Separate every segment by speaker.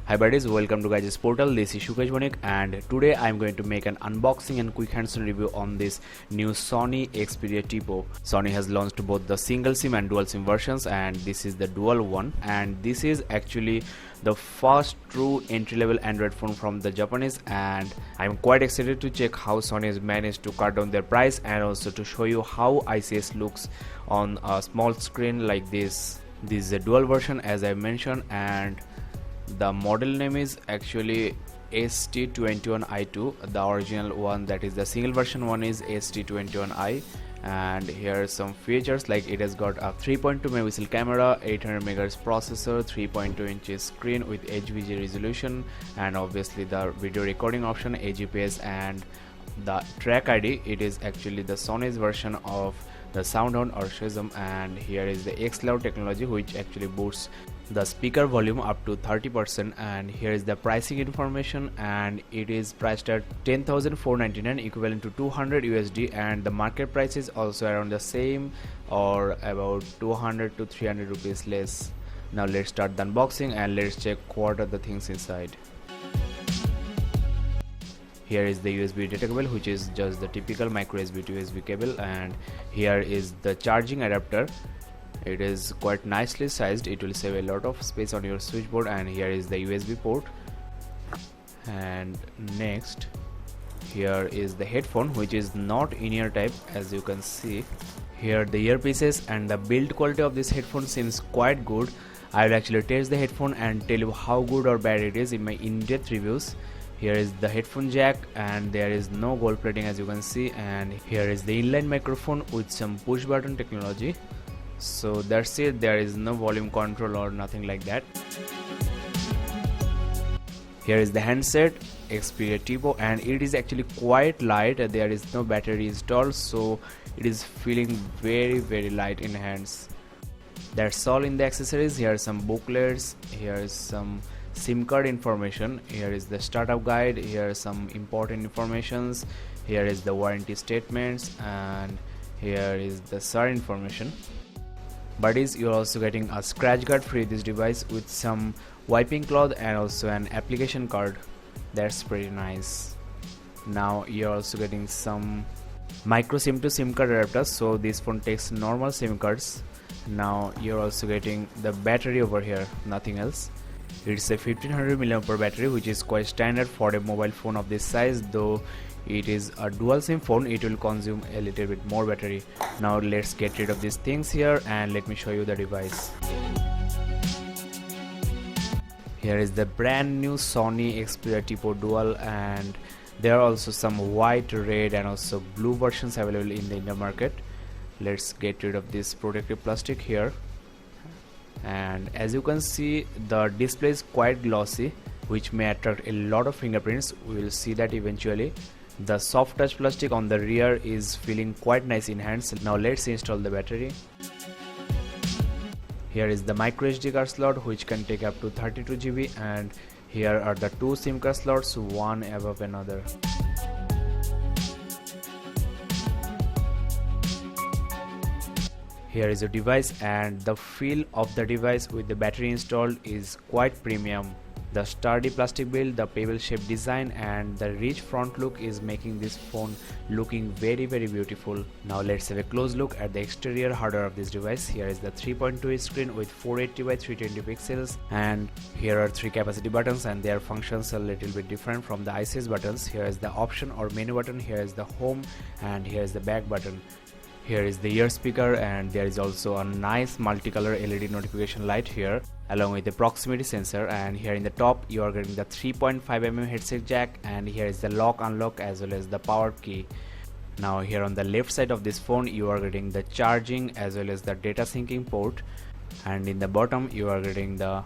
Speaker 1: Hi buddies, welcome to Gadgets Portal. This is Shukesh Bonik, and today I'm going to make an unboxing and quick hands-on review on this new Sony XPERIA Tipo. Sony has launched both the single SIM and dual SIM versions, and this is the dual one, and this is actually the first true entry-level Android phone from the Japanese, and I'm quite excited to check how Sony has managed to cut down their price and also to show you how ICS looks on a small screen like this. This is a dual version as I mentioned, and the model name is actually ST21i2. The original one, that is the single version one, is ST21i, and here are some features like it has got a 3.2 megapixel camera, 800 MHz processor, 3.2 inches screen with HVGA resolution, and obviously the video recording option, AGPS, and the track ID. It is actually the Sony's version of the SoundHound or Shazam, and here is the XLoud technology, which actually boosts the speaker volume up to 30%, and here is the pricing information, and it is priced at 10,499 equivalent to 200 USD, and the market price is also around the same or about 200 to 300 rupees less. Now let's start the unboxing and let's check what are the things inside. Here is the USB data cable, which is just the typical micro USB to USB cable, and here is the charging adapter. It is quite nicely sized, it will save a lot of space on your switchboard, and here is the USB port. And next, here is the headphone, which is not in-ear type, as you can see. Here the earpieces, and the build quality of this headphone seems quite good. I will actually test the headphone and tell you how good or bad it is in my in-depth reviews. Here is the headphone jack, and there is no gold plating as you can see, and here is the inline microphone with some push button technology. So that's it, there is no volume control or nothing like that. Here is the handset XPERIA Tipo, and it is actually quite light. There is no battery installed, so it is feeling very light in hands. That's all in the accessories. Here are some booklets, here is some SIM card information, here is the startup guide, here are some important informations, here is the warranty statements, and here is the SAR information. Buddies, you're also getting a scratch guard free this device with some wiping cloth and also an application card. That's pretty nice. Now you're also getting some micro SIM to SIM card adapters, so this phone takes normal SIM cards. Now you're also getting the battery over here, nothing else. It's a 1500 mAh battery, which is quite standard for a mobile phone of this size, though it is a dual SIM phone, it will consume a little bit more battery. Now let's get rid of these things here and let me show you the device. Here is the brand new Sony XPERIA Tipo Dual, and there are also some white, red, and also blue versions available in the Indian market. Let's get rid of this protective plastic here, and as you can see, the display is quite glossy, which may attract a lot of fingerprints. We will see that eventually. The soft touch plastic on the rear is feeling quite nice in hands. Now let's install the battery. Here is the micro SD card slot, which can take up to 32 GB, and here are the two SIM card slots, one above another. Here is the device, and the feel of the device with the battery installed is quite premium. The sturdy plastic build, the pebble shaped design, and the rich front look is making this phone looking very beautiful. Now let's have a close look at the exterior hardware of this device. Here is the 3.2 inch screen with 480 by 320 pixels, and here are 3 capacity buttons, and their functions are a little bit different from the ICS buttons. Here is the option or menu button, here is the home, and here is the back button. Here is the ear speaker, and there is also a nice multicolor LED notification light here, along with the proximity sensor. And here in the top you are getting the 3.5mm headset jack, and here is the lock unlock as well as the power key. Now here on the left side of this phone you are getting the charging as well as the data syncing port, and in the bottom you are getting the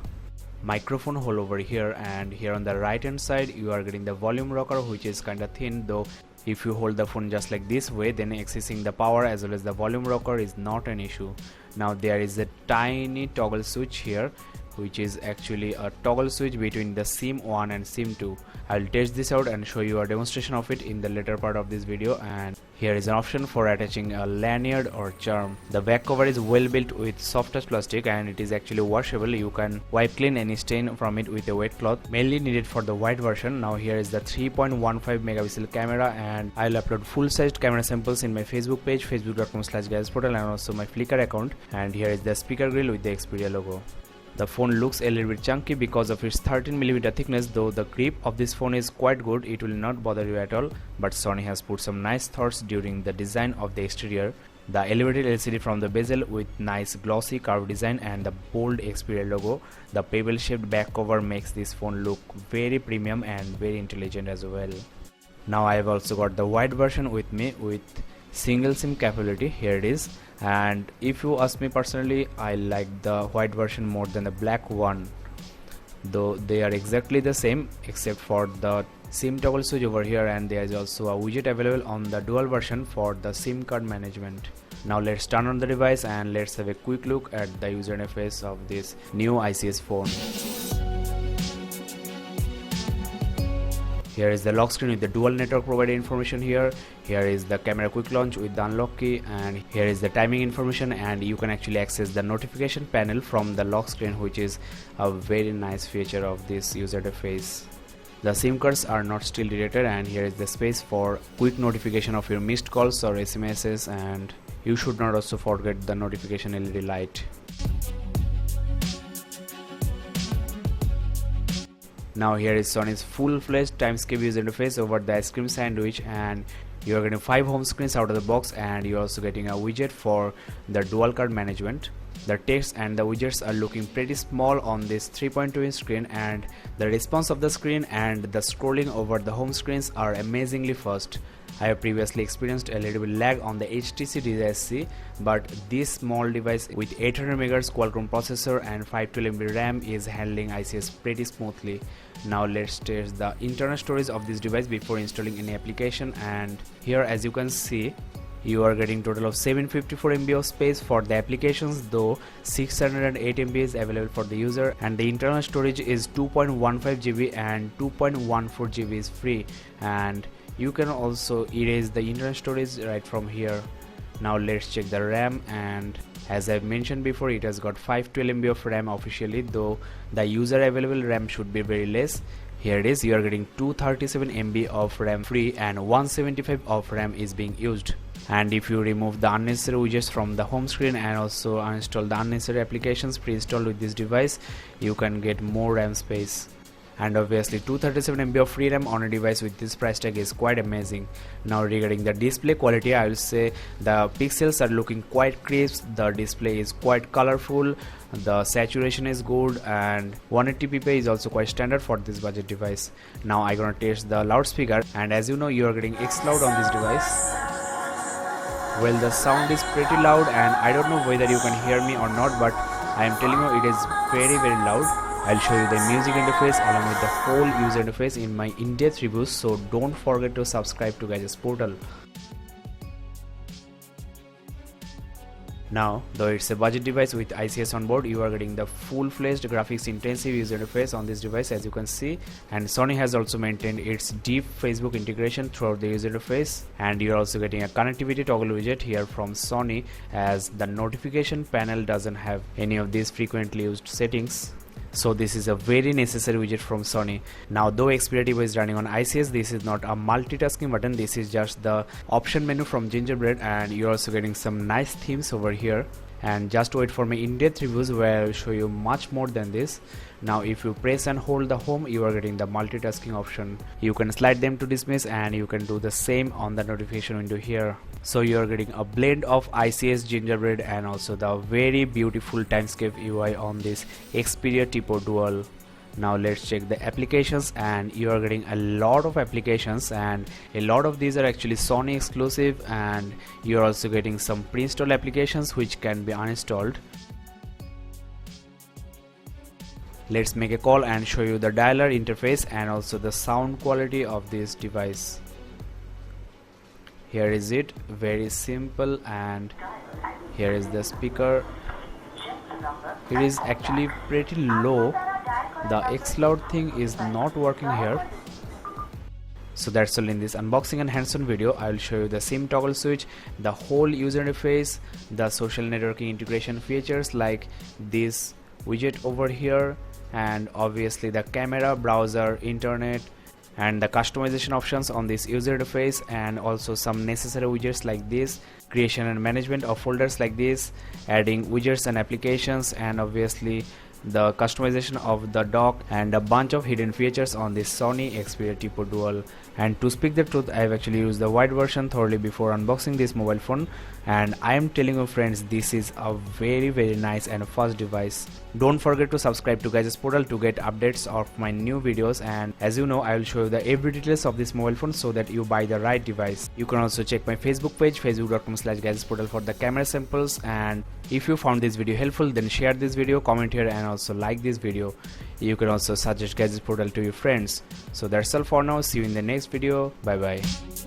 Speaker 1: microphone hole over here, and here on the right hand side you are getting the volume rocker, which is kinda thin, though if you hold the phone just like this way, then accessing the power as well as the volume rocker is not an issue. Now there is a tiny toggle switch here, which is actually a toggle switch between the SIM 1 and SIM 2. I'll test this out and show you a demonstration of it in the later part of this video. And here is an option for attaching a lanyard or charm. The back cover is well built with soft touch plastic and it is actually washable. You can wipe clean any stain from it with a wet cloth, mainly needed for the white version. Now here is the 3.15 megapixel camera, and I'll upload full-sized camera samples in my Facebook page, facebook.com/gadgetsportal, and also my Flickr account. And here is the speaker grill with the Xperia logo. The phone looks a little bit chunky because of its 13mm thickness, though the grip of this phone is quite good. It will not bother you at all, but Sony has put some nice thoughts during the design of the exterior. The elevated LCD from the bezel with nice glossy curved design and the bold Xperia logo. The pebble shaped back cover makes this phone look very premium and very intelligent as well. Now I have also got the white version with me with single SIM capability. Here it is. And if you ask me personally, I like the white version more than the black one, though they are exactly the same except for the SIM toggle switch over here, and there is also a widget available on the dual version for the SIM card management. Now let's turn on the device and let's have a quick look at the user interface of this new ICS phone. Here is the lock screen with the dual network provider information here. Here is the camera quick launch with the unlock key, and here is the timing information, and you can actually access the notification panel from the lock screen, which is a very nice feature of this user interface. The SIM cards are not still detected, and here is the space for quick notification of your missed calls or SMSs, and you should not also forget the notification LED light. Now here is Sony's full-fledged Timescape user interface over the ice cream sandwich, and you are getting 5 home screens out of the box, and you are also getting a widget for the dual card management. The text and the widgets are looking pretty small on this 3.2-inch screen, and the response of the screen and the scrolling over the home screens are amazingly fast. I have previously experienced a little bit lag on the HTC Desire SC, but this small device with 800MHz Qualcomm processor and 512MB RAM is handling ICS pretty smoothly. Now let's test the internal storage of this device before installing any application, and here as you can see, you are getting total of 754 MB of space for the applications, though 608 MB is available for the user, and the internal storage is 2.15 GB and 2.14 GB is free, and you can also erase the internal storage right from here. Now let's check the RAM, and as I've mentioned before, it has got 512 MB of RAM officially, though the user available RAM should be very less. Here it is, you are getting 237 MB of RAM free and 175 of RAM is being used. And if you remove the unnecessary widgets from the home screen and also uninstall the unnecessary applications pre-installed with this device, you can get more RAM space. And obviously 237 MB of free RAM on a device with this price tag is quite amazing. Now regarding the display quality, I will say the pixels are looking quite crisp, the display is quite colorful, the saturation is good, and 180p is also quite standard for this budget device. Now I'm gonna test the loudspeaker, and as you know, you are getting X loud on this device. Well, the sound is pretty loud, and I don't know whether you can hear me or not, but I am telling you it is very loud. I'll show you the music interface along with the whole user interface in my in-depth reviews, so don't forget to subscribe to Gadgets Portal. Now, though it's a budget device with ICS on board, you are getting the full-fledged graphics intensive user interface on this device, as you can see, and Sony has also maintained its deep Facebook integration throughout the user interface, and you are also getting a connectivity toggle widget here from Sony, as the notification panel doesn't have any of these frequently used settings. So this is a very necessary widget from Sony. Now though Xperia TIPO is running on ICS, this is not a multitasking button, this is just the option menu from Gingerbread, and you're also getting some nice themes over here. And just wait for my in-depth reviews where I'll show you much more than this. Now if you press and hold the home, you are getting the multitasking option. You can slide them to dismiss, and you can do the same on the notification window here. So you are getting a blend of ICS, Gingerbread, and also the very beautiful Timescape UI on this Xperia TIPO Dual. Now let's check the applications, and you are getting a lot of applications, and a lot of these are actually Sony exclusive, and you are also getting some pre-installed applications which can be uninstalled. Let's make a call and show you the dialer interface and also the sound quality of this device. Here is it, very simple, and here is the speaker. it is actually pretty low. The X-Loud thing is not working here. So that's all in this unboxing and hands-on video. I will show you the SIM toggle switch, the whole user interface, the social networking integration features like this widget over here, and obviously the camera, browser, internet, and the customization options on this user interface, and also some necessary widgets like this, creation and management of folders like this, adding widgets and applications, and obviously the customization of the dock, and a bunch of hidden features on this Sony XPERIA Tipo Dual. And to speak the truth, I have actually used the white version thoroughly before unboxing this mobile phone, and I am telling you friends, this is a very nice and fast device. Don't forget to subscribe to Gadgets Portal to get updates of my new videos, and as you know, I will show you the every details of this mobile phone so that you buy the right device. You can also check my Facebook page, facebook.com/gadgetsportal, for the camera samples. And if you found this video helpful, then share this video, comment here, and also like this video. You can also suggest Gadgets Portal to your friends. So that's all for now. See you in the next video. Bye bye.